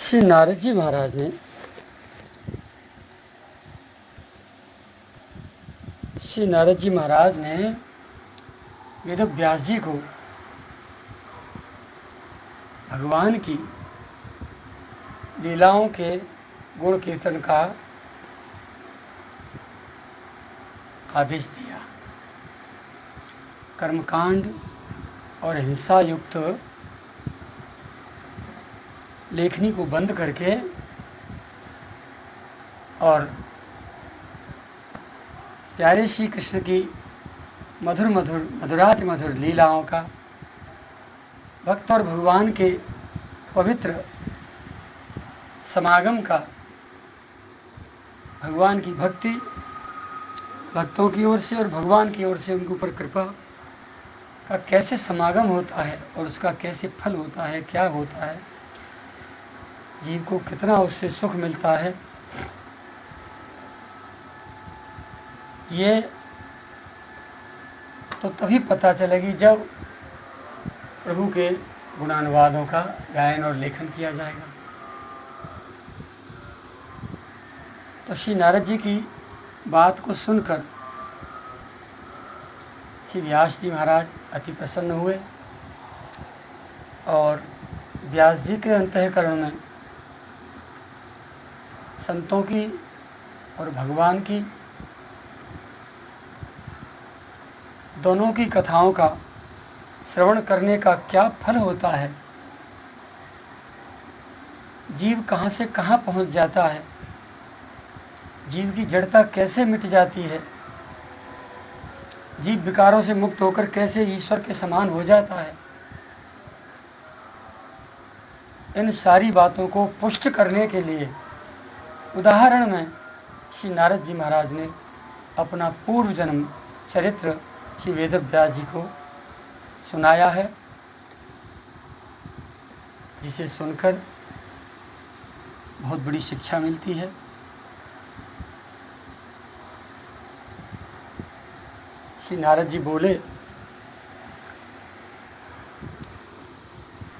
श्री नारद जी महाराज ने वेद व्यास जी को भगवान की लीलाओं के गुण कीर्तन का आदेश दिया। कर्मकांड और हिंसा युक्त लेखनी को बंद करके और प्यारे श्री कृष्ण की मधुराति मधुर लीलाओं का, भक्त और भगवान के पवित्र समागम का, भगवान की भक्ति भक्तों की ओर से और भगवान की ओर से उनके ऊपर कृपा का कैसे समागम होता है और उसका कैसे फल होता है, क्या होता है, जीव को कितना उससे सुख मिलता है, ये तो तभी पता चलेगी जब प्रभु के गुणानुवादों का गायन और लेखन किया जाएगा। तो श्री नारद जी की बात को सुनकर श्री व्यास जी महाराज अति प्रसन्न हुए और व्यास जी के अंतःकरण में संतों की और भगवान की दोनों की कथाओं का श्रवण करने का क्या फल होता है, जीव कहाँ से कहाँ पहुँच जाता है, जीव की जड़ता कैसे मिट जाती है, जीव विकारों से मुक्त होकर कैसे ईश्वर के समान हो जाता है, इन सारी बातों को पुष्ट करने के लिए उदाहरण में श्री नारद जी महाराज ने अपना पूर्व जन्म चरित्र श्री वेद व्यास जी को सुनाया है, जिसे सुनकर बहुत बड़ी शिक्षा मिलती है। श्री नारद जी बोले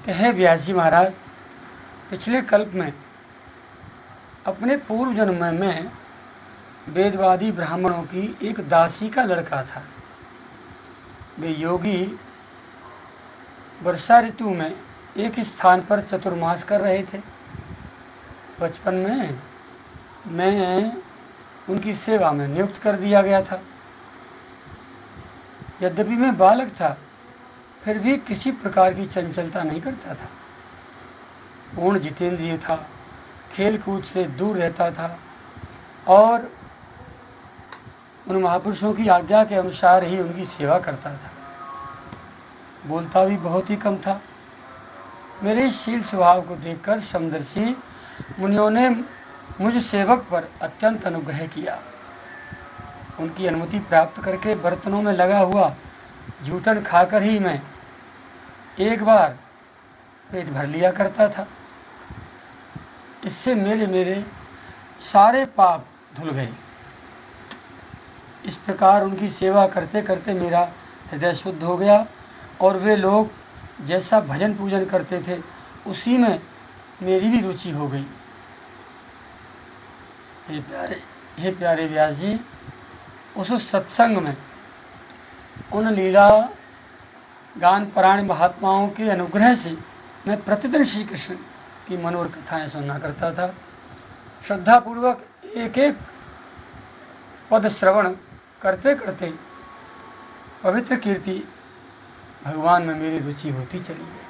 कि हे व्यास जी महाराज, पिछले कल्प में अपने पूर्व जन्म में मैं वेदवादी ब्राह्मणों की एक दासी का लड़का था। वे योगी वर्षा ऋतु में एक स्थान पर चतुर्मास कर रहे थे। बचपन में मैं उनकी सेवा में नियुक्त कर दिया गया था। यद्यपि मैं बालक था, फिर भी किसी प्रकार की चंचलता नहीं करता था। पूर्ण जितेंद्रिय था, खेल कूद से दूर रहता था और उन महापुरुषों की आज्ञा के अनुसार ही उनकी सेवा करता था। बोलता भी बहुत ही कम था। मेरे शील स्वभाव को देखकर समदर्शी मुनियों ने मुझ सेवक पर अत्यंत अनुग्रह किया। उनकी अनुमति प्राप्त करके बर्तनों में लगा हुआ जूठन खाकर ही मैं एक बार पेट भर लिया करता था। इससे मेरे सारे पाप धुल गए। इस प्रकार उनकी सेवा करते करते मेरा हृदय शुद्ध हो गया और वे लोग जैसा भजन पूजन करते थे उसी में मेरी भी रुचि हो गई। हे प्यारे व्यास जी, उस सत्संग में उन लीला गान परायण महात्माओं के अनुग्रह से मैं प्रतिदिन श्री कृष्ण की मनोहर कथाएं सुनना करता था। श्रद्धापूर्वक एक एक पद श्रवण करते करते पवित्र कीर्ति भगवान में मेरी रुचि होती चली गई।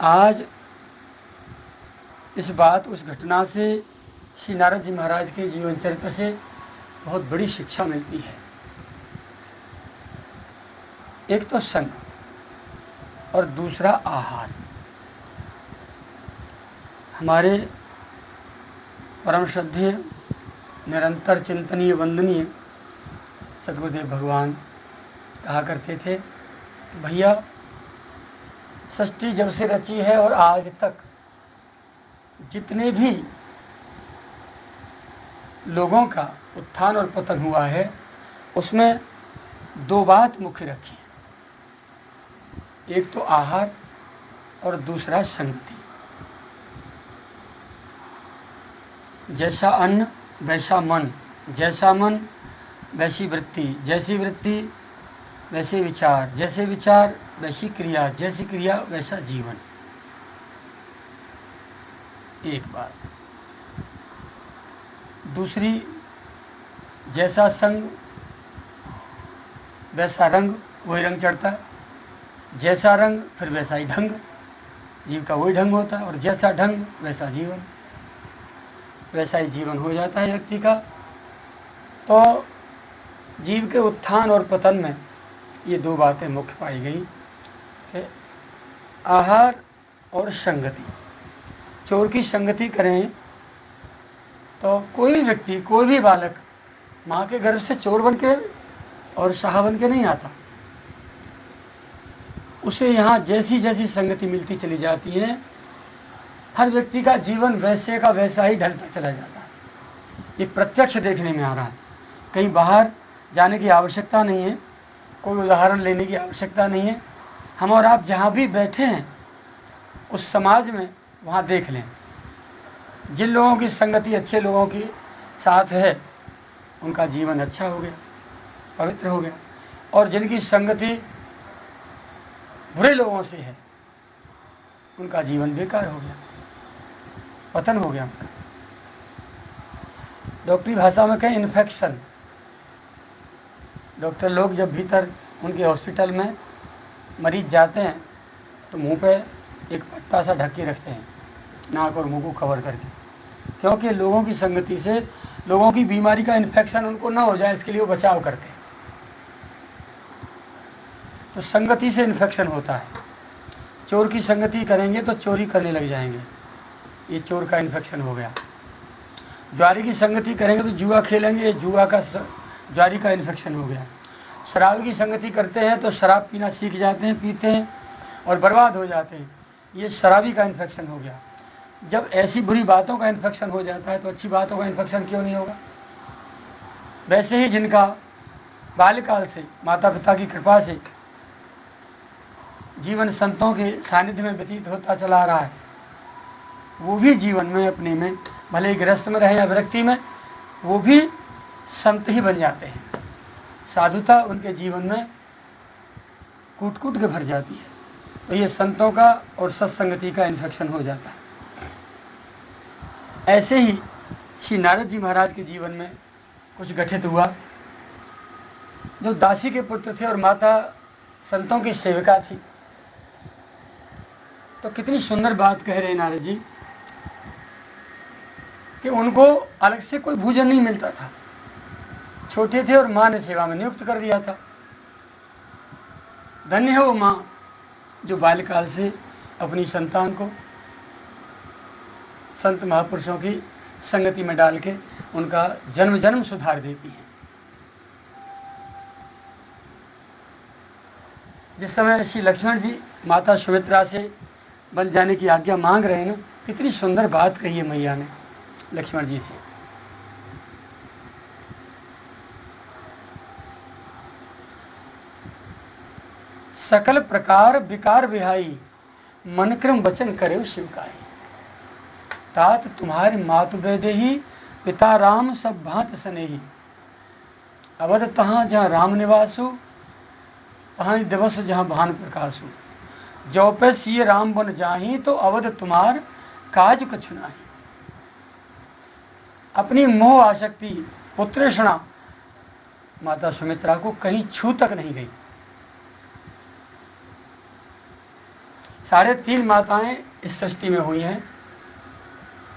आज उस घटना से श्री नारद जी महाराज के जीवन चरित्र से बहुत बड़ी शिक्षा मिलती है। एक तो संग और दूसरा आहार। हमारे परम श्रद्धेय निरंतर चिंतनीय वंदनीय सद्गुरुदेव भगवान कहा करते थे, भैया सृष्टि जब से रची है और आज तक जितने भी लोगों का उत्थान और पतन हुआ है उसमें दो बात मुख्य रखी। एक तो आहार और दूसरा संगति। जैसा अन्न वैसा मन, जैसा मन वैसी वृत्ति, जैसी वृत्ति वैसे विचार, जैसे विचार वैसी क्रिया, जैसी क्रिया वैसा जीवन। एक बात। दूसरी, जैसा संग वैसा रंग, वही रंग चढ़ता है। जैसा रंग फिर वैसा ही ढंग, जीव का वही ढंग होता है। और जैसा ढंग वैसा जीवन, वैसा ही जीवन हो जाता है व्यक्ति का। तो जीव के उत्थान और पतन में ये दो बातें मुख्य पाई गई कि आहार और संगति। चोर की संगति करें तो कोई भी व्यक्ति, कोई भी बालक माँ के गर्भ से चोर बन के और शाह बन के नहीं आता। उसे यहाँ जैसी जैसी संगति मिलती चली जाती है, हर व्यक्ति का जीवन वैसे का वैसा ही ढलता चला जाता है। ये प्रत्यक्ष देखने में आ रहा है। कहीं बाहर जाने की आवश्यकता नहीं है, कोई उदाहरण लेने की आवश्यकता नहीं है। हम और आप जहाँ भी बैठे हैं उस समाज में, वहाँ देख लें, जिन लोगों की संगति अच्छे लोगों के साथ है उनका जीवन अच्छा हो गया, पवित्र हो गया। और जिनकी संगति बुरे लोगों से है उनका जीवन बेकार हो गया, पतन हो गया उनका। डॉक्टरी भाषा में कहें इन्फेक्शन। डॉक्टर लोग जब भीतर उनके हॉस्पिटल में मरीज जाते हैं तो मुंह पे एक पट्टा सा ढक के रखते हैं, नाक और मुंह को कवर करके, क्योंकि लोगों की संगति से लोगों की बीमारी का इन्फेक्शन उनको ना हो जाए, इसके लिए वो बचाव करते हैं। तो संगति से इन्फेक्शन होता है। चोर की संगति करेंगे तो चोरी करने लग जाएंगे, ये चोर का इन्फेक्शन हो गया। जुआरी की संगति करेंगे तो जुआ खेलेंगे, जुआरी का इन्फेक्शन हो गया। शराब की संगति करते हैं तो शराब पीना सीख जाते हैं, पीते हैं और बर्बाद हो जाते हैं, ये शराबी का इन्फेक्शन हो गया। जब ऐसी बुरी बातों का इन्फेक्शन हो जाता है तो अच्छी बातों का इन्फेक्शन क्यों नहीं होगा। वैसे ही जिनका बाल्यकाल से माता पिता की कृपा से जीवन संतों के सानिध्य में व्यतीत होता चला आ रहा है, वो भी जीवन में अपने में भले ही गृहस्थ में रहे या विरक्ति में, वो भी संत ही बन जाते हैं। साधुता उनके जीवन में कूट कूट के भर जाती है। तो ये संतों का और सत्संगति का इन्फेक्शन हो जाता है। ऐसे ही श्री नारद जी महाराज के जीवन में कुछ घटित हुआ। जो दासी के पुत्र थे और माता संतों की सेविका थी, तो कितनी सुंदर बात कह रहे नारद जी कि उनको अलग से कोई भोजन नहीं मिलता था। छोटे थे और माँ ने सेवा में नियुक्त कर दिया था। धन्य है वो माँ जो बाल्यकाल से अपनी संतान को संत महापुरुषों की संगति में डाल के उनका जन्म जन्म सुधार देती है। जिस समय श्री लक्ष्मण जी माता सुमित्रा से बन जाने की आज्ञा मांग रहे हैं ना, कितनी सुंदर बात कही है मैया ने लक्ष्मण जी से। सकल प्रकार विकार विहाई, मन क्रम वचन करे शिवकाई। तात तुम्हारी मातु बेदेही, पिता राम सब भांत स्नेही। अवध तहाँ जहाँ राम निवासु, तहाँ दिवस जहाँ भान प्रकाशु। जो पे सिय राम बन जाही, तो अवध तुम्हार काज कछु नाही। अपनी मोह आसक्ति पुत्रेषणा माता सुमित्रा को कहीं छू तक नहीं गई। 3.5 माताएं इस सृष्टि में हुई हैं,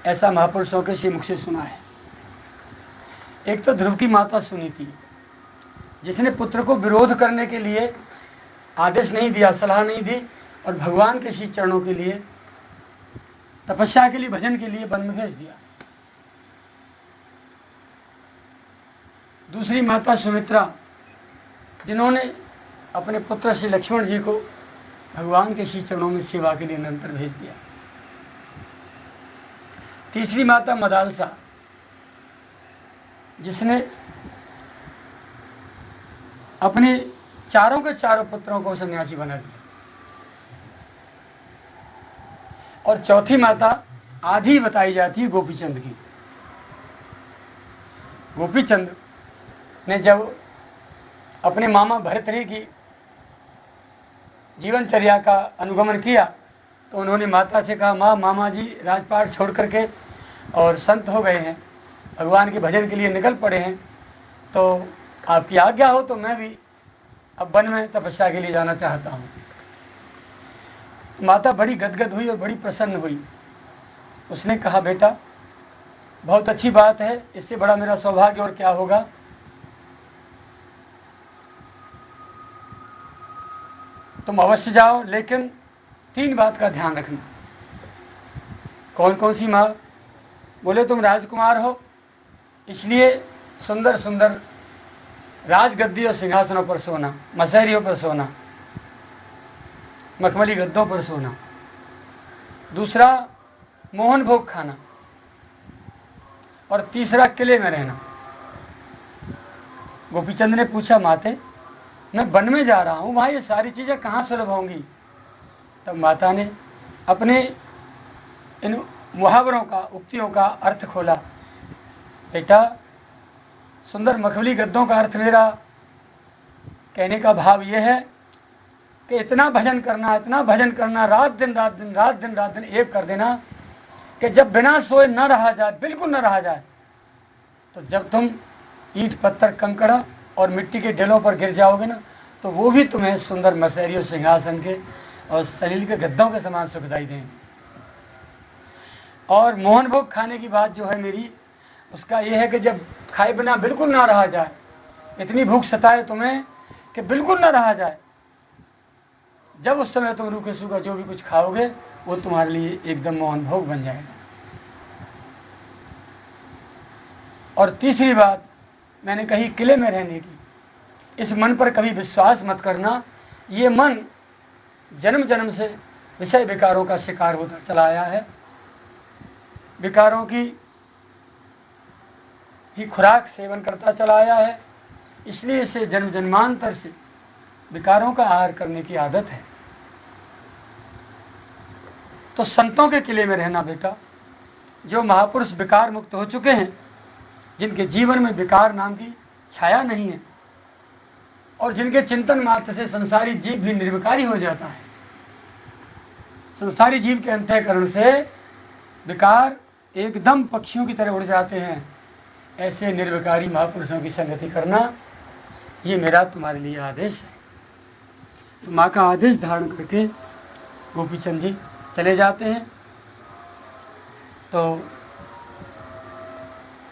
ऐसा महापुरुषों के श्री मुख से सुना है। एक तो ध्रुव की माता सुनीति, जिसने पुत्र को विरोध करने के लिए आदेश नहीं दिया, सलाह नहीं दी, और भगवान के श्री चरणों के लिए, तपस्या के लिए, भजन के लिए वन में भेज दिया। दूसरी माता सुमित्रा, जिन्होंने अपने पुत्र श्री लक्ष्मण जी को भगवान के श्री चरणों में सेवा के लिए निरंतर भेज दिया। तीसरी माता मदालसा, जिसने अपने चारों के चारों पुत्रों को सन्यासी बना दिया। और चौथी माता आधी बताई जाती है गोपीचंद की। गोपीचंद ने जब अपने मामा भरतरी की जीवनचर्या का अनुगमन किया तो उन्होंने माता से कहा, माँ, मामा जी राजपाट छोड़ करके और संत हो गए हैं, भगवान के भजन के लिए निकल पड़े हैं, तो आपकी आज्ञा हो तो मैं भी अब वन में तपस्या के लिए जाना चाहता हूँ। माता बड़ी गदगद हुई और बड़ी प्रसन्न हुई। उसने कहा, बेटा बहुत अच्छी बात है, इससे बड़ा मेरा सौभाग्य और क्या होगा। तुम अवश्य जाओ, लेकिन 3 बात का ध्यान रखना। कौन कौन सी माँ? बोले, तुम राजकुमार हो, इसलिए सुंदर सुंदर राजगद्दी और सिंहासनों पर सोना, मसहरियों पर सोना, मखमली गद्दों पर सोना। दूसरा, मोहन भोग खाना। और तीसरा, किले में रहना। गोपीचंद ने पूछा, माते मैं वन में जा रहा हूँ, वहाँ ये सारी चीज़ें कहाँ सुलभ होंगी? तब माता ने अपने इन मुहावरों का, उक्तियों का अर्थ खोला। बेटा, सुंदर मखमली गद्दों का अर्थ मेरा कहने का भाव यह है कि इतना भजन करना, इतना भजन करना, रात दिन रात दिन, रात दिन रात दिन एक कर देना कि जब बिना सोए न रहा जाए, बिल्कुल न रहा जाए। तो जब तुम ईंट पत्थर कंकड़ और मिट्टी के ढेलों पर गिर जाओगे ना, तो वो भी तुम्हें सुंदर मसहरी और सिंहासन के और सलील के गद्दों के समान सुखदाई देंगे। और मोहन भोग खाने की बात जो है मेरी, उसका यह है कि जब खाए बिना बिल्कुल ना रहा जाए, इतनी भूख सताए तुम्हें कि बिल्कुल ना रहा जाए, जब उस समय तुम रूखे सूखा जो भी कुछ खाओगे वो तुम्हारे लिए एकदम मोहन भोग बन जाएगा। और तीसरी बात मैंने कही किले में रहने की। इस मन पर कभी विश्वास मत करना। ये मन जन्म जन्म से विषय विकारों का शिकार होता चला आया है, विकारों की ही खुराक सेवन करता चला आया है, इसलिए इसे जन्म जन्मांतर से विकारों का आहार करने की आदत है। तो संतों के किले में रहना बेटा, जो महापुरुष विकार मुक्त हो चुके हैं, जिनके जीवन में विकार नाम की छाया नहीं है और जिनके चिंतन मात्र से संसारी जीव भी निर्विकारी हो जाता है। संसारी जीव के अंतःकरण से विकार एकदम पक्षियों की तरह उड़ जाते हैं। ऐसे निर्विकारी महापुरुषों की संगति करना, ये मेरा तुम्हारे लिए आदेश है। तो माँ का आदेश धारण करके गोपीचंद जी चले जाते हैं। तो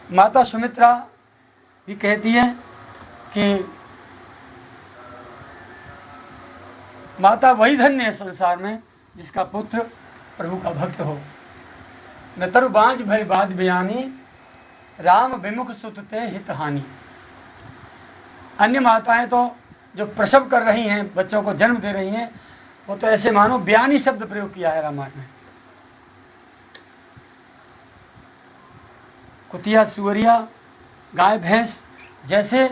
माता सुमित्रा भी कहती है कि माता वही धन्य है संसार में जिसका पुत्र प्रभु का भक्त हो। न तरु बांझ भय बात बयानी, राम विमुख सुतते हित हानि। अन्य माताएं तो जो प्रसव कर रही हैं, बच्चों को जन्म दे रही हैं, वो तो ऐसे मानो बयानी शब्द प्रयोग किया है रामायण में। कुतिया सुअरिया गाय भैंस जैसे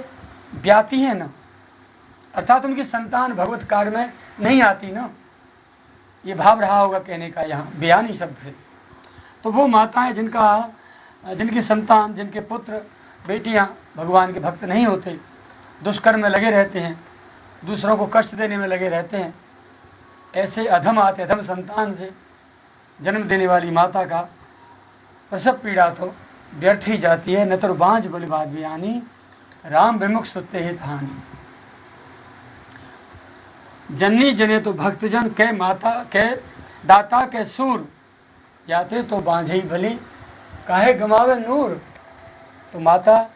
ब्याती हैं ना, अर्थात उनकी संतान भगवत कार्य में नहीं आती ना, ये भाव रहा होगा कहने का यहाँ बयानी शब्द से। तो वो माताएं जिनकी संतान, जिनके पुत्र बेटियां भगवान के भक्त नहीं होते, दुष्कर्म में लगे रहते हैं, दूसरों को कष्ट देने में लगे रहते हैं, ऐसे अधम आते अधम संतान से जन्म देने वाली माता का प्रसव पीड़ा तो व्यर्थ ही जाती है। न तो बांझ बोली बात बयानी, राम विमुख सुते हित हानि। जननी जने तो भक्तजन के माता के दाता के सूर, जाते तो बांझई भली काहे गमावे नूर। तो माता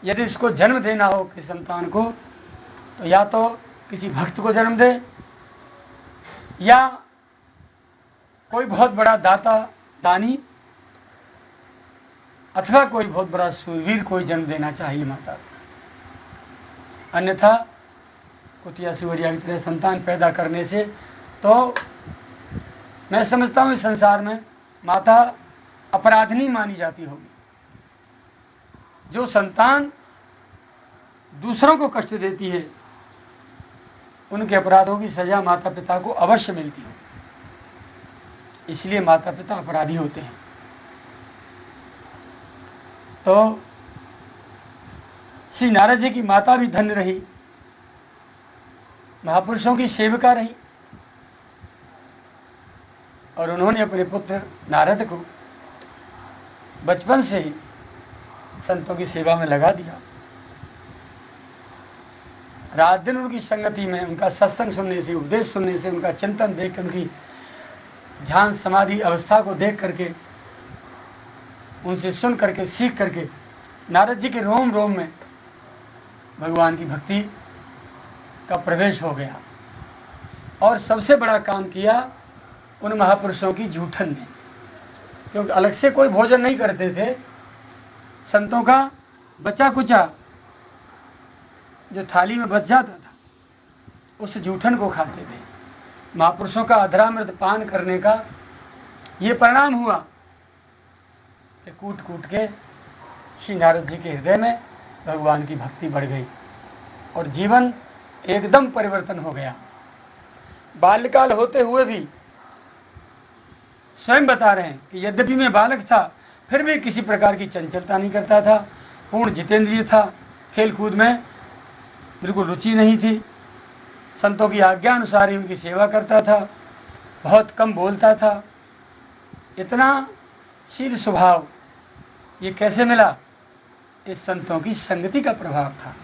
यदि इसको जन्म देना हो किसी संतान को, तो या तो किसी भक्त को जन्म दे या कोई बहुत बड़ा दाता दानी अथवा कोई बहुत बड़ा सूरवीर कोई जन्म देना चाहिए माता को। अन्यथा कुतिया सुअरिया की तरह संतान पैदा करने से तो मैं समझता हूँ इस संसार में माता अपराधनी मानी जाती होगी। जो संतान दूसरों को कष्ट देती है, उनके अपराधों की सजा माता पिता को अवश्य मिलती है। इसलिए माता पिता अपराधी होते हैं। तो श्री नारद जी की माता भी धन्य रही, महापुरुषों की सेविका रही, और उन्होंने अपने पुत्र नारद को बचपन से ही संतों की सेवा में लगा दिया। रात दिन उनकी संगति में, उनका सत्संग सुनने से, उपदेश सुनने से, उनका चिंतन देख कर, उनकी ध्यान समाधि अवस्था को देख करके, उनसे सुन करके, सीख करके नारद जी के रोम रोम में भगवान की भक्ति का प्रवेश हो गया। और सबसे बड़ा काम किया उन महापुरुषों की जूठन ने, क्योंकि अलग से कोई भोजन नहीं करते थे। संतों का बचा कुचा जो थाली में बच जाता था, उस जूठन को खाते थे। महापुरुषों का अधरामृत पान करने का ये परिणाम हुआ कि कूट कूट के श्री नारद जी के हृदय में भगवान की भक्ति बढ़ गई और जीवन एकदम परिवर्तन हो गया। बाल्यकाल होते हुए भी स्वयं बता रहे हैं कि यद्यपि मैं बालक था, फिर भी किसी प्रकार की चंचलता नहीं करता था, पूर्ण जितेंद्रिय था, खेल कूद में बिल्कुल रुचि नहीं थी, संतों की आज्ञा अनुसार ही उनकी सेवा करता था, बहुत कम बोलता था। इतना शील स्वभाव ये कैसे मिला? इस संतों की संगति का प्रभाव था।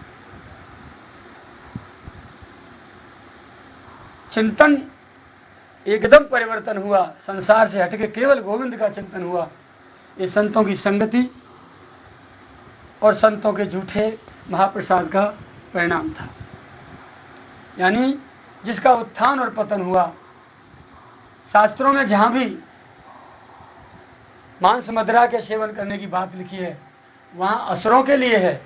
चिंतन एकदम परिवर्तन हुआ, संसार से हटके केवल गोविंद का चिंतन हुआ। ये संतों की संगति और संतों के झूठे महाप्रसाद का परिणाम था। यानी जिसका उत्थान और पतन हुआ, शास्त्रों में जहां भी मांस मदिरा के सेवन करने की बात लिखी है, वहां असुरों के लिए है,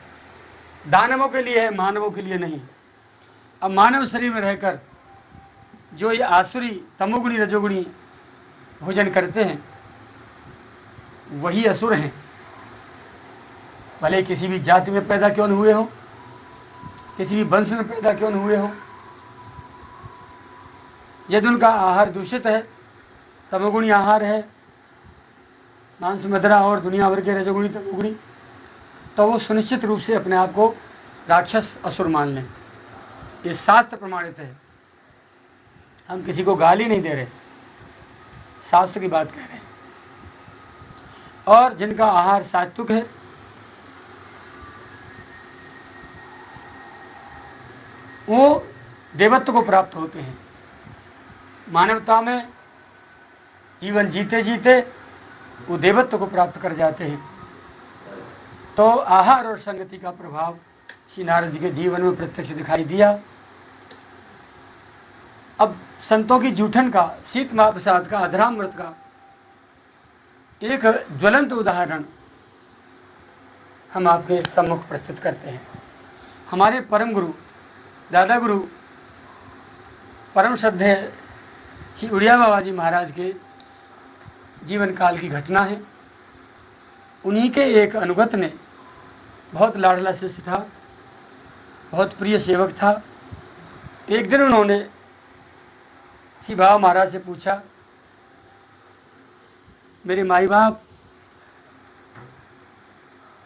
दानवों के लिए है, मानवों के लिए नहीं। अब मानव शरीर में रहकर जो ये आसुरी तमोगुणी रजोगुणी भोजन करते हैं, वही असुर हैं, भले किसी भी जाति में पैदा क्यों न हुए हो, किसी भी वंश में पैदा क्यों न हुए हो। यदि उनका आहार दूषित है, तमोगुणी आहार है, मांस मदिरा और दुनिया भर के रजोगुणी तमोगुणी, तो वो सुनिश्चित रूप से अपने आप को राक्षस असुर मान लें। ये शास्त्र प्रमाणित है, हम किसी को गाली नहीं दे रहे, शास्त्र की बात कह रहे हैं। और जिनका आहार सात्विक है, वो देवत्व को प्राप्त होते हैं। मानवता में जीवन जीते जीते वो देवत्व को प्राप्त कर जाते हैं। तो आहार और संगति का प्रभाव श्री नारद जी के जीवन में प्रत्यक्ष दिखाई दिया। अब संतों की जूठन का, शीत महाप्रसाद का, अधरामृत का एक ज्वलंत उदाहरण हम आपके सम्मुख प्रस्तुत करते हैं। हमारे परम गुरु, दादा गुरु, परम श्रद्धेय श्री उड़िया बाबा जी महाराज के जीवन काल की घटना है। उन्हीं के एक अनुगत ने, बहुत लाडला शिष्य था, बहुत प्रिय सेवक था, एक दिन उन्होंने श्री बाबा महाराज से पूछा, मेरे माई बाप,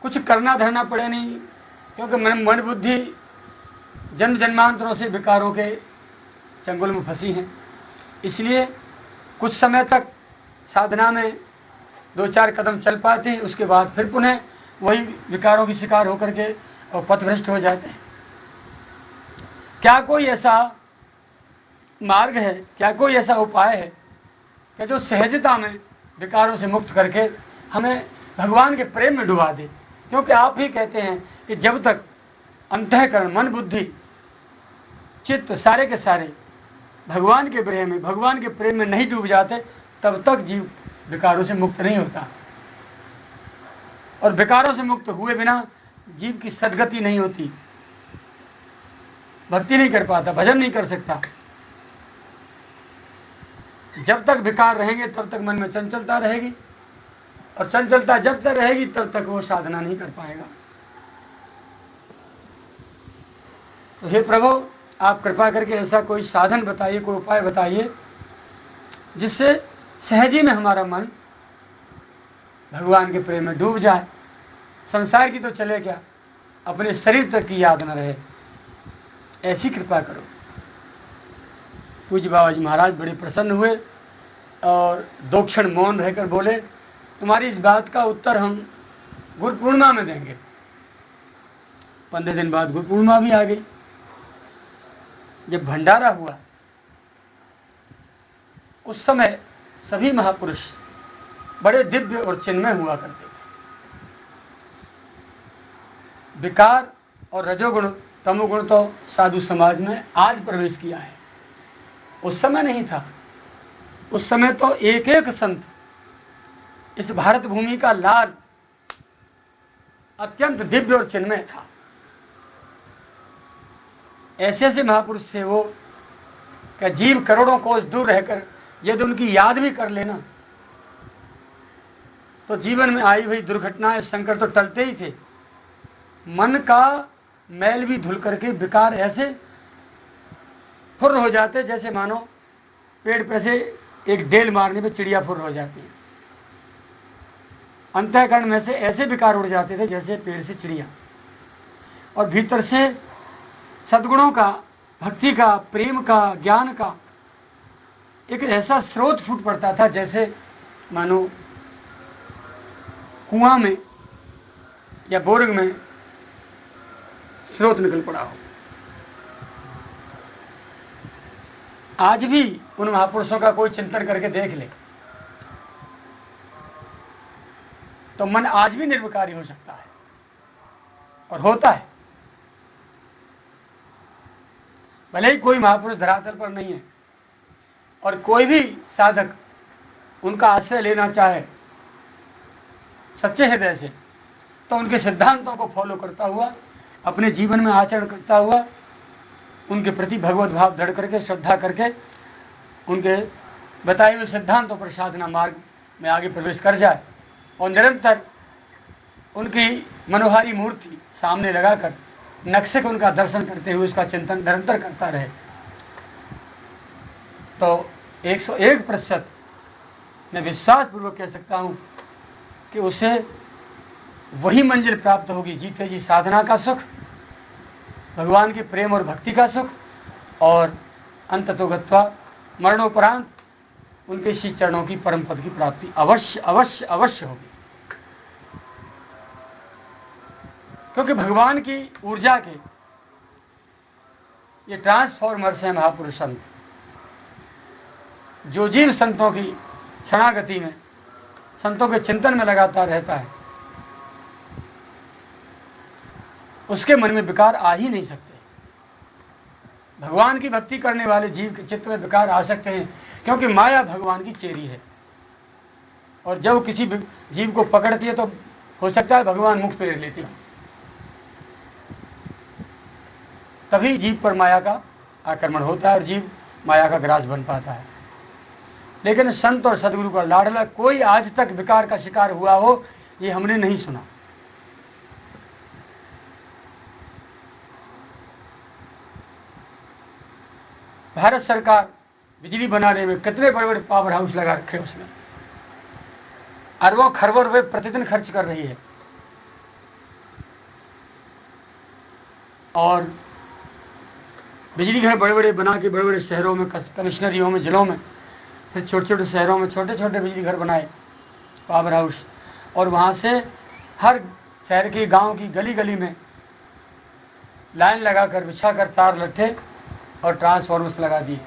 कुछ करना धरना पड़े नहीं, क्योंकि मन बुद्धि जन्म जन्मांतरों से विकारों के चंगुल में फंसी हैं, इसलिए कुछ समय तक साधना में 2-4 कदम चल पाते हैं, उसके बाद फिर पुनः वही विकारों की शिकार होकर के और पथभ्रष्ट हो जाते हैं। क्या कोई ऐसा मार्ग है, क्या कोई ऐसा उपाय है कि जो सहजता में विकारों से मुक्त करके हमें भगवान के प्रेम में डुबा दे? क्योंकि आप ही कहते हैं कि जब तक अंतःकरण, मन, बुद्धि, चित्त सारे के सारे भगवान के प्रेम में, भगवान के प्रेम में नहीं डूब जाते, तब तक जीव विकारों से मुक्त नहीं होता। और विकारों से मुक्त हुए बिना जीव की सद्गति नहीं होती, भक्ति नहीं कर पाता, भजन नहीं कर सकता। जब तक विकार रहेंगे तब तक मन में चंचलता रहेगी, और चंचलता जब तक रहेगी तब तक वो साधना नहीं कर पाएगा। तो हे प्रभु, आप कृपा करके ऐसा कोई साधन बताइए, कोई उपाय बताइए जिससे सहज ही में हमारा मन भगवान के प्रेम में डूब जाए। संसार की तो चले क्या, अपने शरीर तक की याद न रहे, ऐसी कृपा करो। पूज्य बाबा जी महाराज बड़े प्रसन्न हुए और 2 क्षण मौन रहकर बोले, तुम्हारी इस बात का उत्तर हम गुरु पूर्णिमा में देंगे। 15 दिन बाद गुरु पूर्णिमा भी आ गई। जब भंडारा हुआ उस समय सभी महापुरुष बड़े दिव्य और चिन्मय हुआ करते थे। विकार और रजोगुण तमोगुण तो साधु समाज में आज प्रवेश किया है, उस समय नहीं था। उस समय तो एक एक संत, इस भारत भूमि का लाल, अत्यंत दिव्य और चिन्मय था। ऐसे ऐसे महापुरुष थे वो कि जीव करोड़ों कोस दूर रहकर यदि उनकी याद भी कर लेना तो जीवन में आई हुई दुर्घटनाएं, संकट तो टलते ही थे। मन का मैल भी धुल करके विकार ऐसे फुर्र हो जाते जैसे मानो पेड़ पे से एक डेल मारने पे चिड़िया फुर्र हो जाती है। अंतःकरण में से ऐसे विकार उड़ जाते थे जैसे पेड़ से चिड़िया, और भीतर से सद्गुणों का, भक्ति का, प्रेम का, ज्ञान का एक ऐसा स्रोत फूट पड़ता था जैसे मानो कुआं में या बोरिंग में स्रोत निकल पड़ा हो। आज भी उन महापुरुषों का कोई चिंतन करके देख ले तो मन आज भी निर्विकारी हो सकता है, और होता है। भले ही कोई महापुरुष धरातल पर नहीं है और कोई भी साधक उनका आश्रय लेना चाहे सच्चे हृदय से, तो उनके सिद्धांतों को फॉलो करता हुआ, अपने जीवन में आचरण करता हुआ, उनके प्रति भगवत भाव दृढ़ करके, श्रद्धा करके, उनके बताए हुए सिद्धांतों पर साधना मार्ग में आगे प्रवेश कर जाए और निरंतर उनकी मनोहारी मूर्ति सामने लगाकर नक्शे को उनका दर्शन करते हुए उसका चिंतन निरंतर करता रहे, तो 101% मैं विश्वास पूर्वक कह सकता हूँ कि उसे वही मंजिल प्राप्त होगी, जीते जी साधना का सुख, भगवान के प्रेम और भक्ति का सुख, और अंततोगत्वा मरणोपरांत उनके श्री चरणों की परम पद की प्राप्ति अवश्य अवश्य अवश्य होगी। क्योंकि भगवान की ऊर्जा के ये ट्रांसफॉर्मर्स हैं महापुरुष संत। जो जीव संतों की शरणागति में, संतों के चिंतन में लगातार रहता है, उसके मन में विकार आ ही नहीं सकते। भगवान की भक्ति करने वाले जीव के चित्त में विकार आ सकते हैं, क्योंकि माया भगवान की चेरी है, और जब किसी जीव को पकड़ती है तो हो सकता है भगवान मुख फेर लेते हो, तभी जीव पर माया का आक्रमण होता है और जीव माया का ग्रास बन पाता है। लेकिन संत और सदगुरु का लाडला कोई आज तक विकार का शिकार हुआ हो, ये हमने नहीं सुना। भारत सरकार बिजली बनाने में कितने बड़े बड़े पावर हाउस लगा रखे उसने, अरबों खरबों रुपए प्रतिदिन खर्च कर रही है, और बिजली घर बड़े बड़े बना के बड़े बड़े शहरों में, कमिश्नरियों में, जिलों में, फिर छोटे छोटे शहरों में छोटे छोटे बिजली घर बनाए, पावर हाउस, और वहाँ से हर शहर की, गांव की गली गली में लाइन लगाकर, बिछाकर तार लट्ठे और ट्रांसफार्मर्स लगा दिए।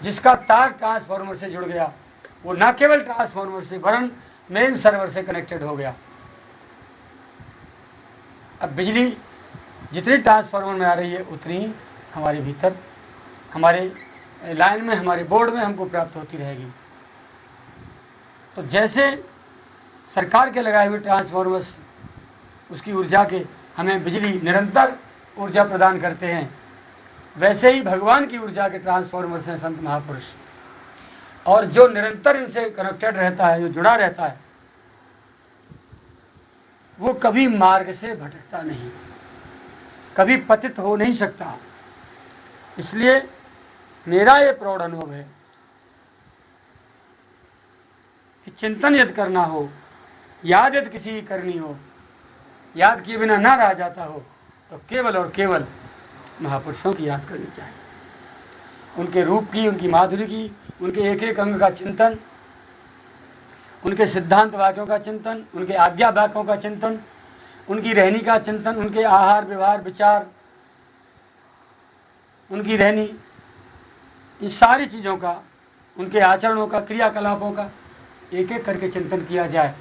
जिसका तार ट्रांसफार्मर से जुड़ गया वो न केवल ट्रांसफार्मर से वरन मेन सर्वर से कनेक्टेड हो गया। अब बिजली जितनी ट्रांसफार्मर में आ रही है उतनी ही हमारे भीतर, हमारे लाइन में, हमारे बोर्ड में हमको प्राप्त होती रहेगी। तो जैसे सरकार के लगाए हुए ट्रांसफार्मर्स उसकी ऊर्जा के हमें बिजली निरंतर ऊर्जा प्रदान करते हैं, वैसे ही भगवान की ऊर्जा के ट्रांसफार्मर्स हैं संत महापुरुष, और जो निरंतर इनसे कनेक्टेड रहता है, जो जुड़ा रहता है, वो कभी मार्ग से भटकता नहीं, कभी पतित हो नहीं सकता। इसलिए मेरा ये प्रौढ़ अनुभव है कि चिंतन यदि करना हो, याद यदि किसी की करनी हो, याद किए बिना ना रह जाता हो, तो केवल और केवल महापुरुषों की याद करनी चाहिए। उनके रूप की, उनकी माधुरी की, उनके एक एक अंग का चिंतन, उनके सिद्धांत वाक्यों का चिंतन, उनके आज्ञा वाक्यों का चिंतन, उनकी रहनी का चिंतन, उनके आहार व्यवहार विचार, उनकी रहनी, इन सारी चीज़ों का, उनके आचरणों का, क्रियाकलापों का एक एक करके चिंतन किया जाए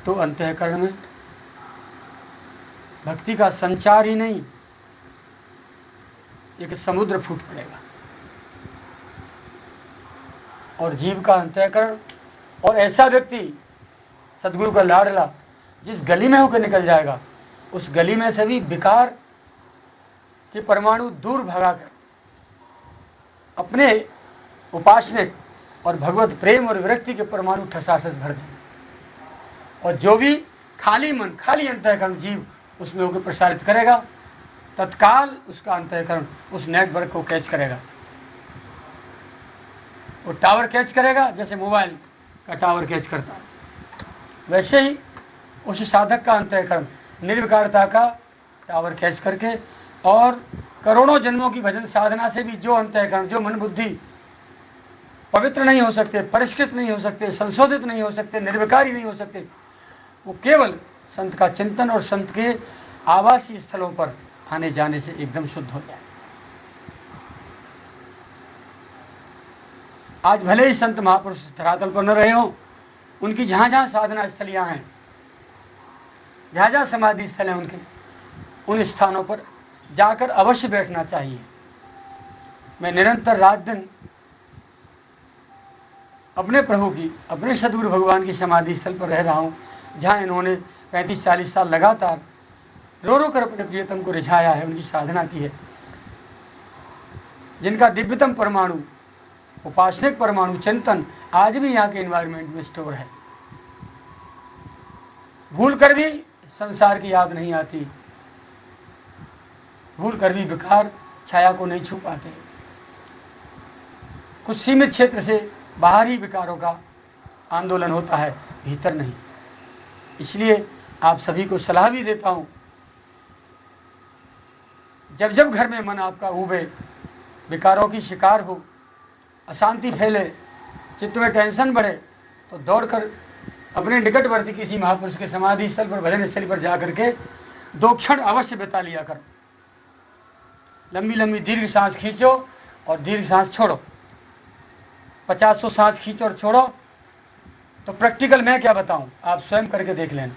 तो अंतःकरण में भक्ति का संचार ही नहीं, एक समुद्र फूट पड़ेगा और जीव का अंतःकरण। और ऐसा व्यक्ति सदगुरु का लाडला जिस गली में होकर निकल जाएगा, उस गली में से भी विकार के परमाणु दूर भगाकर अपने उपासनिक और भगवत प्रेम और विरक्ति के परमाणु ठसाठस भर देंगे। और जो भी खाली मन, खाली अंतःकरण जीव उसमें होकर प्रसारित करेगा, तत्काल उसका अंतःकरण उस नेटवर्क को कैच करेगा, वो टावर कैच करेगा, जैसे मोबाइल का टावर कैच करता है, वैसे ही उस साधक का अंतःकरण निर्विकारता का टावर कैच करके, और करोड़ों जन्मों की भजन साधना से भी जो अंतःकरण, जो मन बुद्धि पवित्र नहीं हो सकते, परिष्कृत नहीं हो सकते, संशोधित नहीं हो सकते, निर्विकारी नहीं हो सकते, वो केवल संत का चिंतन और संत के आवासीय स्थलों पर आने जाने से एकदम शुद्ध हो जाए। आज भले ही संत महापुरुष धरातल पर न रहे हों, उनकी जहाँ जहाँ साधना स्थलियाँ हैं, जहाँ जहाँ समाधि स्थल हैं उनके, उन स्थानों पर जाकर अवश्य बैठना चाहिए। मैं निरंतर रात दिन अपने प्रभु की, अपने सदगुरु भगवान की समाधि स्थल पर रह रहा हूँ, जहाँ इन्होंने 35-40 साल लगातार रो रो कर अपने प्रियतम को रिझाया है, उनकी साधना की है, जिनका दिव्यतम परमाणु, उपासनिक परमाणु चिंतन आज भी यहाँ के एनवायरमेंट में स्टोर है। भूल कर भी संसार की याद नहीं आती, भूल कर भी विकार छाया को नहीं छू पाते। कुछ सीमित क्षेत्र से बाहर ही विकारों का आंदोलन होता है, भीतर नहीं। इसलिए आप सभी को सलाह भी देता हूं, जब जब घर में मन आपका उबे, विकारों की शिकार हो, अशांति फैले, चित्त में टेंशन बढ़े, तो दौड़कर अपने निकटवर्ती किसी महापुरुष के समाधि स्थल पर, भजन स्थल पर जाकर के 2 क्षण अवश्य बिता लिया कर। लंबी लंबी दीर्घ सांस खींचो और दीर्घ सांस छोड़ो, 50 सांस खींचो और छोड़ो। तो प्रैक्टिकल मैं क्या बताऊं, आप स्वयं करके देख लेना।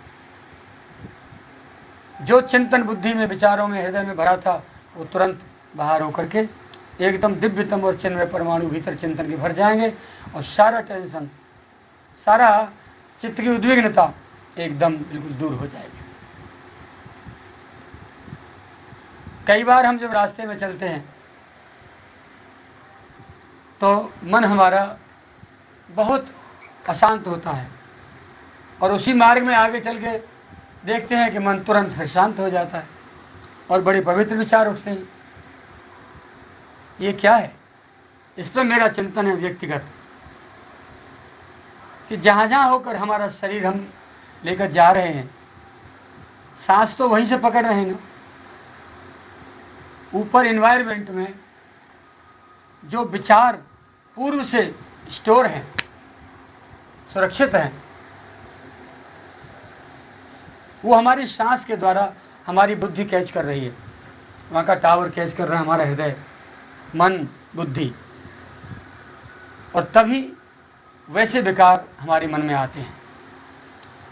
जो चिंतन बुद्धि में, विचारों में, हृदय में भरा था, वो तुरंत बाहर होकर के एकदम दिव्यतम और चिन्मय परमाणु भीतर चिंतन के भर जाएंगे, और सारा टेंशन, सारा चित्त की उद्विग्नता एकदम बिल्कुल दूर हो जाएगी। कई बार हम जब रास्ते में चलते हैं तो मन हमारा बहुत अशांत होता है, और उसी मार्ग में आगे चल के देखते हैं कि मन तुरंत फिर शांत हो जाता है और बड़े पवित्र विचार उठते हैं। ये क्या है? इस पर मेरा चिंतन है व्यक्तिगत, कि जहाँ जहाँ होकर हमारा शरीर हम लेकर जा रहे हैं, सांस तो वहीं से पकड़ रहे हैं ना, ऊपर एनवायरमेंट में जो विचार पूर्व से स्टोर हैं, सुरक्षित हैं, वो हमारी सांस के द्वारा हमारी बुद्धि कैच कर रही है, वहाँ का टावर कैच कर रहा है हमारा हृदय, मन, बुद्धि, और तभी वैसे विकार हमारे मन में आते हैं।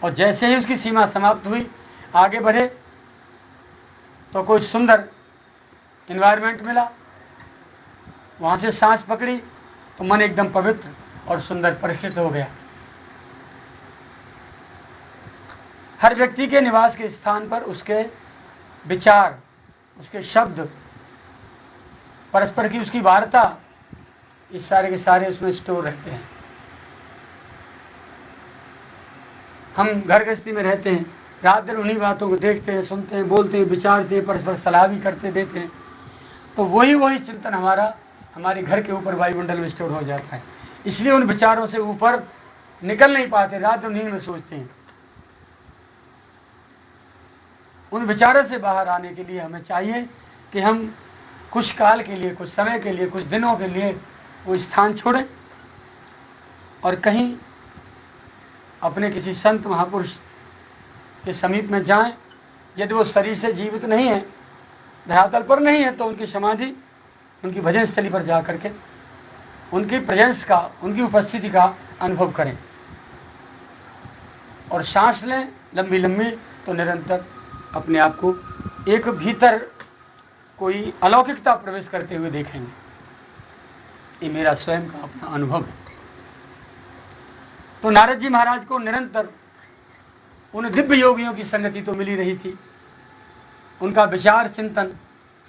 और जैसे ही उसकी सीमा समाप्त हुई, आगे बढ़े तो कोई सुंदर एनवायरनमेंट मिला, वहाँ से सांस पकड़ी तो मन एकदम पवित्र और सुंदर परिष्कृत हो गया। हर व्यक्ति के निवास के स्थान पर उसके विचार, उसके शब्द, परस्पर की उसकी वार्ता, इस सारे के सारे उसमें स्टोर रहते हैं। हम घर गृहस्थी में रहते हैं, रात दिन उन्हीं बातों को देखते हैं, सुनते हैं, बोलते हैं, विचारते हैं, परस्पर सलाह भी करते देते हैं, तो वही चिंतन हमारा हमारे घर के ऊपर वायुमंडल में स्टोर हो जाता है। इसलिए उन विचारों से ऊपर निकल नहीं पाते, रात और नींद में सोचते हैं। उन विचारों से बाहर आने के लिए हमें चाहिए कि हम कुछ काल के लिए, कुछ समय के लिए, कुछ दिनों के लिए वो स्थान छोड़ें और कहीं अपने किसी संत महापुरुष के समीप में जाएं। यदि वो शरीर से जीवित नहीं है, धरातल पर नहीं है, तो उनकी समाधि, उनकी भजन स्थली पर जा करके उनकी प्रेजेंस का, उनकी उपस्थिति का अनुभव करें और सांस लें लंबी लंबी, तो निरंतर अपने आप को एक भीतर कोई अलौकिकता प्रवेश करते हुए देखेंगे। ये मेरा स्वयं का अपना अनुभव है। तो नारद जी महाराज को निरंतर उन दिव्य योगियों की संगति तो मिली रही थी, उनका विचार चिंतन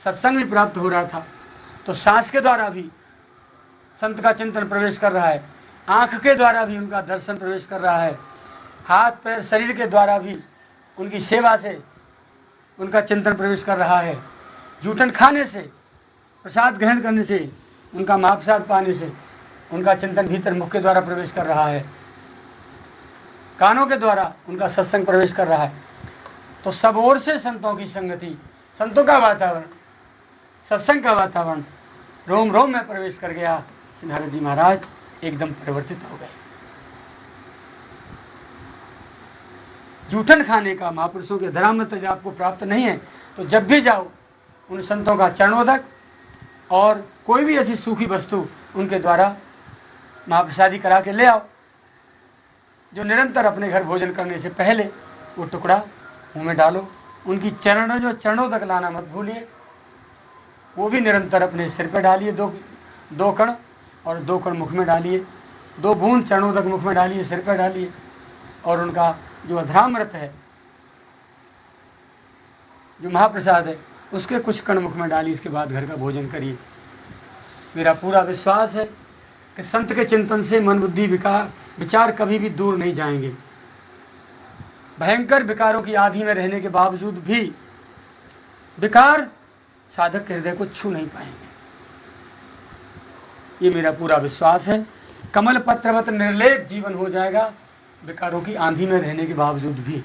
सत्संग भी प्राप्त हो रहा था। तो सांस के द्वारा भी संत का चिंतन प्रवेश कर रहा है, आंख के द्वारा भी उनका दर्शन प्रवेश कर रहा है, हाथ पैर शरीर के द्वारा भी उनकी सेवा से उनका चिंतन प्रवेश कर रहा है, जूठन खाने से, प्रसाद ग्रहण करने से, उनका महाप्रसाद पाने से उनका चिंतन भीतर मुख के द्वारा प्रवेश कर रहा है, कानों के द्वारा उनका सत्संग प्रवेश कर रहा है। तो सब ओर से संतों की संगति, संतों का वातावरण, सत्संग का वातावरण रोम रोम में प्रवेश कर गया। श्री नारद जी महाराज एकदम परिवर्तित हो गए। जूठन खाने का महापुरुषों के धरामृत यदि आपको प्राप्त नहीं है, तो जब भी जाओ उन संतों का चरणोदक और कोई भी ऐसी सूखी वस्तु उनके द्वारा महाप्रसादी करा के ले आओ। जो निरंतर अपने घर भोजन करने से पहले वो टुकड़ा मुंह में डालो। उनकी चरणों तक लाना मत भूलिए। वो भी निरंतर अपने सिर पे डालिए, दो कण, और 2 कण मुख में डालिए, 2 बूंद चरणों तक मुख में डालिए, सिर पे डालिए, और उनका जो अधरामृत है, जो महाप्रसाद है, उसके कुछ कण मुख में डालिए। इसके बाद घर का भोजन करिए। मेरा पूरा विश्वास है कि संत के चिंतन से मन बुद्धि विचार कभी भी दूर नहीं जाएंगे। भयंकर विकारों की आधि में रहने के बावजूद भी विकार साधक के हृदय को छू नहीं पाएंगे। ये मेरा पूरा विश्वास है। कमल पत्रवत निर्लेप जीवन हो जाएगा, विकारों की आंधी में रहने के बावजूद भी,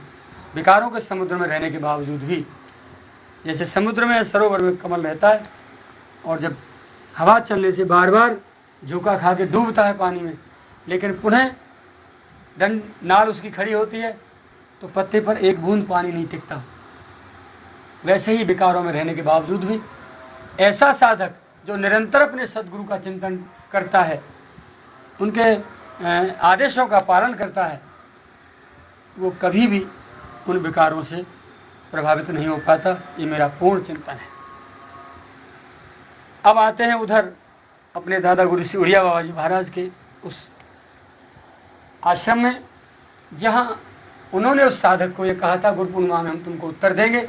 विकारों के समुद्र में रहने के बावजूद भी। जैसे समुद्र में, सरोवर में कमल रहता है, और जब हवा चलने से बार बार झोंका खा के डूबता है पानी में, लेकिन पुनः नाल उसकी खड़ी होती है, तो पत्ते पर एक बूंद पानी नहीं टिकता। वैसे ही विकारों में रहने के बावजूद भी ऐसा साधक जो निरंतर अपने सद्गुरु का चिंतन करता है, उनके आदेशों का पालन करता है, वो कभी भी उन विकारों से प्रभावित नहीं हो पाता। ये मेरा पूर्ण चिंतन है। अब आते हैं उधर अपने दादा गुरु श्री उड़िया बाबा जी महाराज के उस आश्रम में, जहाँ उन्होंने उस साधक को ये कहा था, गुरु पूर्णिमा में हम तुमको उत्तर देंगे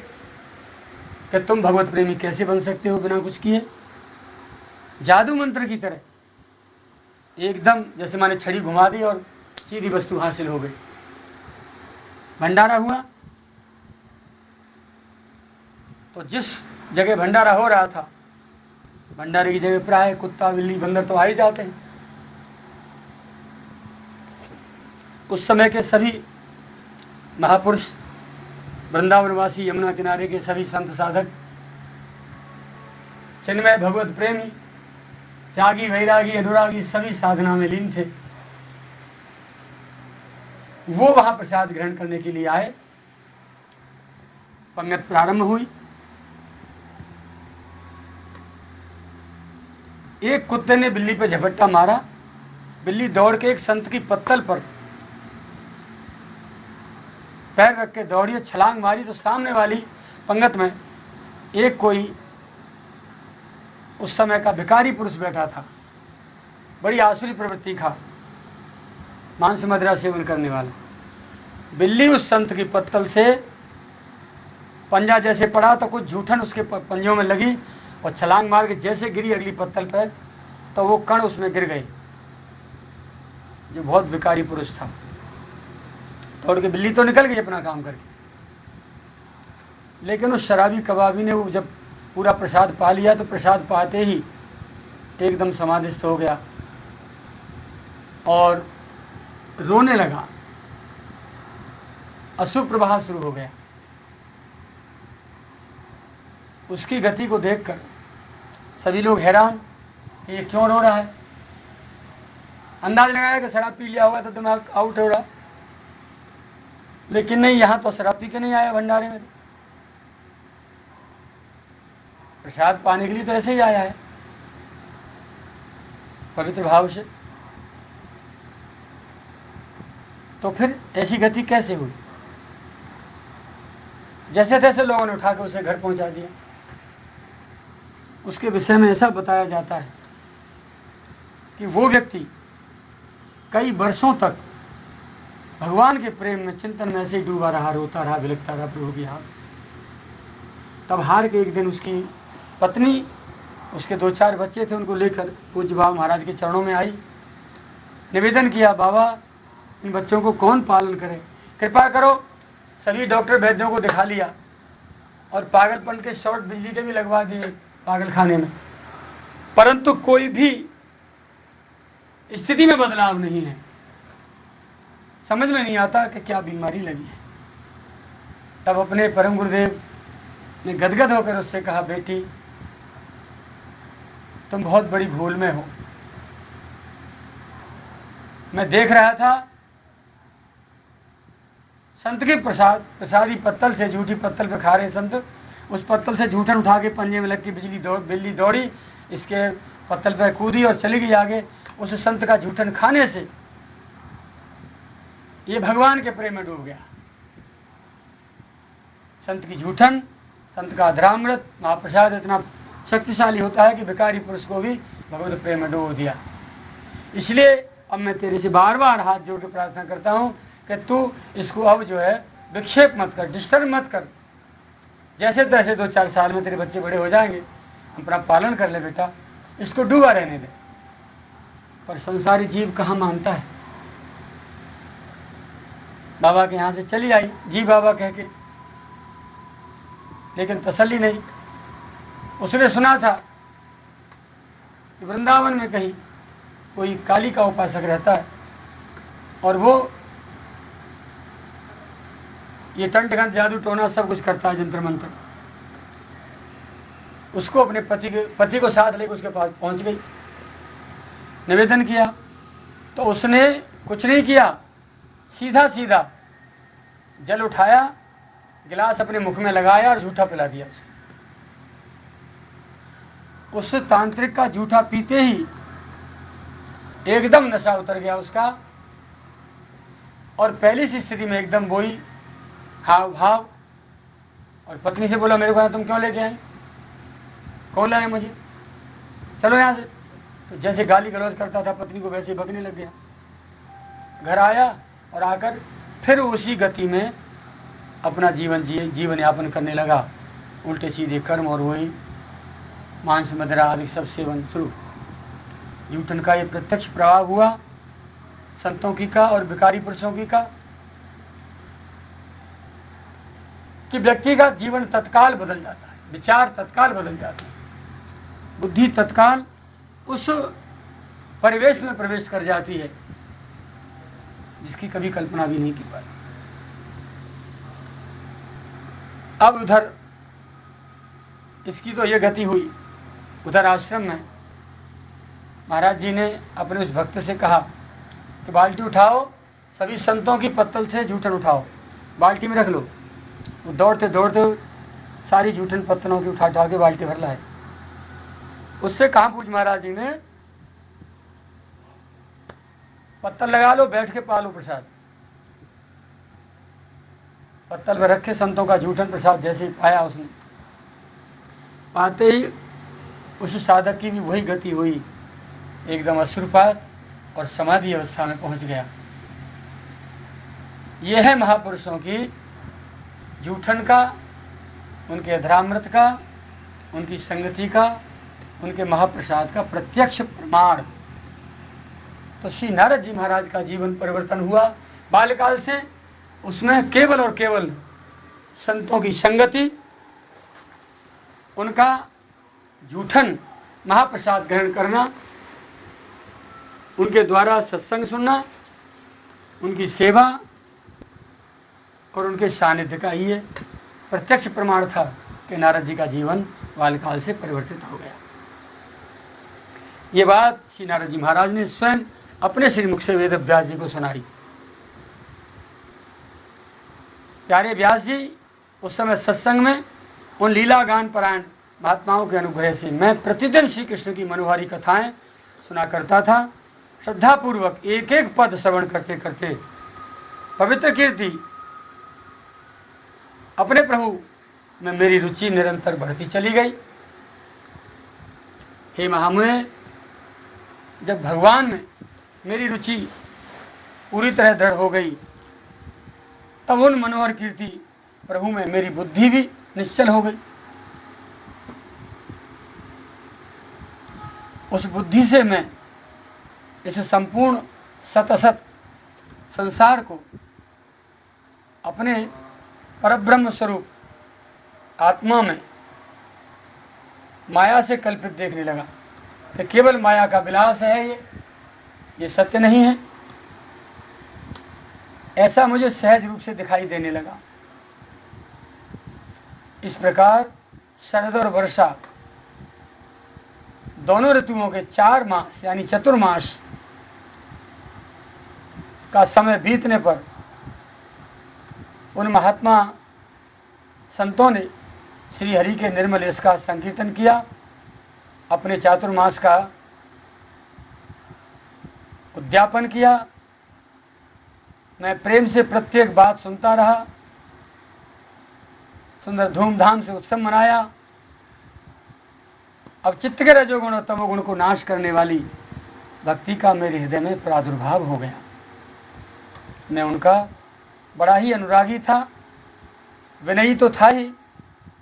कि तुम भगवत प्रेमी कैसे बन सकते हो बिना कुछ किए। जादू मंत्र की तरह एकदम जैसे माने छड़ी घुमा दी और सीधी वस्तु हासिल हो गई। भंडारा हुआ, तो जिस जगह भंडारा हो रहा था, भंडारे की जगह प्राय कुत्ता बिल्ली बंदर तो आ ही जाते हैं। उस समय के सभी महापुरुष, वृंदावनवासी, यमुना किनारे के सभी संत साधक, चिन्मय भगवत प्रेमी, त्यागी वैरागी अनुरागी, सभी साधना में लीन थे। वो वहां प्रसाद ग्रहण करने के लिए आए। पंगत प्रारंभ हुई। एक कुत्ते ने बिल्ली पे झपट्टा मारा। बिल्ली दौड़ के एक संत की पत्तल पर पैर रख के दौड़ी, छलांग मारी, तो सामने वाली पंगत में एक कोई उस समय का भिखारी पुरुष बैठा था, बड़ी आसुरी प्रवृत्ति का, मांस मदिरा सेवन करने वाला। बिल्ली उस संत की पत्तल से पंजा जैसे पड़ा, तो कुछ जूठन उसके पंजों में लगी और छलांग मार के जैसे गिरी अगली पत्तल पर, तो वो कण उसमें गिर गए। जो बहुत भिखारी पुरुष था, दौड़ के बिल्ली तो निकल गई अपना काम करके, लेकिन उस शराबी कबाबी ने वो जब पूरा प्रसाद पा लिया, तो प्रसाद पाते ही एकदम समाधिस्थ हो गया और रोने लगा, अश्रु प्रवाह शुरू हो गया। उसकी गति को देखकर सभी लोग हैरान कि ये क्यों रो रहा है। अंदाज लगाया कि शराब पी लिया होगा तो दिमाग आउट हो रहा, लेकिन नहीं, यहां तो शराब पी के नहीं आया भंडारे में, प्रसाद पाने के लिए तो ऐसे ही आया है पवित्र भाव से। तो फिर ऐसी गति कैसे हुई? जैसे तैसे लोगों ने उठा के उसे घर पहुंचा दिया। उसके विषय में ऐसा बताया जाता है कि वो व्यक्ति कई वर्षों तक भगवान के प्रेम में, चिंतन में ऐसे ही डूबा रहा, रोता रहा, बिलखता रहा प्रभु की हार। तब हार के एक दिन उसकी पत्नी, उसके 2-4 बच्चे थे, उनको लेकर पूज्य बाबा महाराज के चरणों में आई, निवेदन किया, बाबा इन बच्चों को कौन पालन करे, कृपा करो। सभी डॉक्टर वैद्यों को दिखा लिया और पागलपन के शॉट बिजली के भी लगवा दिए पागल खाने में, परंतु कोई भी स्थिति में बदलाव नहीं है। समझ में नहीं आता कि क्या बीमारी लगी है। तब अपने परम गुरुदेव ने गदगद होकर उससे कहा, बेटी तुम बहुत बड़ी भूल में हो। मैं देख रहा था संत के प्रसादी पत्तल से, झूठी पत्तल पे खा रहे संत, उस पत्तल से जूठन उठा के पंजे में लग के बिल्ली दौड़ी, इसके पत्तल पे कूदी और चली गई आगे। उस संत का जूठन खाने से ये भगवान के प्रेम में डूब गया। संत की जूठन, संत का अधरामृत, महाप्रसाद इतना शक्तिशाली होता है कि भिखारी पुरुष को भी भगवत प्रेम में डूब दिया। इसलिए अब मैं तेरे से बार बार हाथ जोड़ के प्रार्थना करता हूँ कि तू इसको अब जो है विक्षेप मत कर, डिस्टर्ब मत कर। जैसे तैसे 2-4 साल में तेरे बच्चे बड़े हो जाएंगे, अपना पालन कर ले बेटा, इसको डूबा रहने दे। पर संसारी जीव कहाँ मानता है। बाबा के यहाँ से चली आई, जी बाबा कह के, लेकिन तसल्ली नहीं। उसने सुना था कि वृंदावन में कहीं कोई काली का उपासक रहता है और वो ये टंट घंट जादू टोना सब कुछ करता है, जंत्र मंत्र। उसको अपने पति को साथ लेकर उसके पास पहुंच गई, निवेदन किया तो उसने कुछ नहीं किया, सीधा सीधा जल उठाया, गिलास अपने मुख में लगाया और जूठा पिला दिया उस तांत्रिक का। जूठा पीते ही एकदम नशा उतर गया उसका और पहली सी स्थिति में एकदम वही हाव भाव। और पत्नी से बोला, मेरे को तुम क्यों लेके आए, कौन लाए मुझे, चलो यहाँ से। तो जैसे गाली गलौज करता था पत्नी को, वैसे बकने लग गया। घर आया और आकर फिर उसी गति में अपना जीवन यापन करने लगा, उल्टे सीधे कर्म और वही मांस मदिरा आदि सब सेवन शुरू। जूठन का ये प्रत्यक्ष प्रभाव हुआ संतों की का और भिखारी पुरुषों की का, कि व्यक्ति का जीवन तत्काल बदल जाता है, विचार तत्काल बदल जाता है, बुद्धि तत्काल उस परिवेश में प्रवेश कर जाती है जिसकी कभी कल्पना भी नहीं की पाई। अब उधर इसकी तो ये गति हुई। उधर आश्रम में महाराज जी ने अपने उस भक्त से कहा कि बाल्टी उठाओ, सभी संतों की पत्तल से जूठन उठाओ, बाल्टी में रख लो। वो दौड़ते दौड़ते सारी जूठन पत्तलों की उठा के बाल्टी भर लाए। उससे कहा पूज्य महाराज जी ने, पत्तल लगा लो, बैठ के पालो प्रसाद। पत्तल में रखे संतों का जूठन प्रसाद जैसे ही पाया उसने, पाते ही उस साधक की भी वही गति हुई, एकदम अश्रुपात और समाधि अवस्था में पहुंच गया। यह है महापुरुषों की जूठन का, उनके अधरामृत का, उनकी संगति का, उनके महाप्रसाद का प्रत्यक्ष प्रमाण। तो श्री नारद जी महाराज का जीवन परिवर्तन हुआ बाल्यकाल से। उसमें केवल और केवल संतों की संगति, उनका जूठन महाप्रसाद ग्रहण करना, उनके द्वारा सत्संग सुनना उनकी सेवा और उनके सानिध्य का ये प्रत्यक्ष प्रमाण था कि नारद जी का जीवन बालकाल से परिवर्तित हो गया। ये बात श्री नारद जी महाराज ने स्वयं अपने श्रीमुख से वेद व्यास जी को सुनाई। प्यारे व्यास जी, उस समय सत्संग में उन लीला गान परायण महात्माओं के अनुग्रह से मैं प्रतिदिन श्री कृष्ण की मनोहारी कथाएं सुना करता था। श्रद्धापूर्वक एक एक पद श्रवण करते करते पवित्र कीर्ति अपने प्रभु में मेरी रुचि निरंतर बढ़ती चली गई। हे महामुने, जब भगवान में मेरी रुचि पूरी तरह दृढ़ हो गई, तब उन मनोहर कीर्ति प्रभु में मेरी बुद्धि भी निश्चल हो गई। उस बुद्धि से मैं इस संपूर्ण सतसत संसार को अपने परब्रह्म स्वरूप आत्मा में माया से कल्पित देखने लगा कि केवल माया का विलास है, ये सत्य नहीं है। ऐसा मुझे सहज रूप से दिखाई देने लगा। इस प्रकार शरद और वर्षा दोनों ऋतुओं के 4 मास यानी चतुर्मास का समय बीतने पर उन महात्मा संतों ने श्री हरि के निर्मल यश का संकीर्तन किया, अपने चातुर्मास का उद्यापन किया। मैं प्रेम से प्रत्येक बात सुनता रहा, सुंदर धूमधाम से उत्सव मनाया। अब चित्त के रजोगुण और तमोगुण को नाश करने वाली भक्ति का मेरे हृदय में प्रादुर्भाव हो गया। मैं उनका बड़ा ही अनुरागी था, विनयी तो था ही,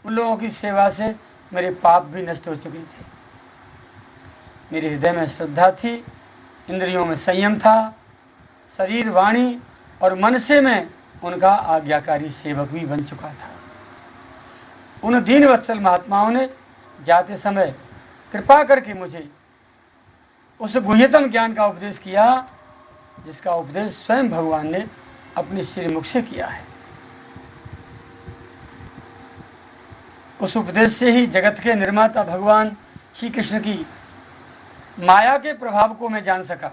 उन लोगों की सेवा से मेरे पाप भी नष्ट हो चुके थे। मेरे हृदय में श्रद्धा थी, इंद्रियों में संयम था, शरीर, वाणी और मन से मैं उनका आज्ञाकारी सेवक भी बन चुका था। उन दीन वत्सल महात्माओं ने जाते समय कृपा करके मुझे उस गुह्यतम ज्ञान का उपदेश किया, जिसका उपदेश स्वयं भगवान ने अपने श्रीमुख से किया है। उस उपदेश से ही जगत के निर्माता भगवान श्री कृष्ण की माया के प्रभाव को मैं जान सका।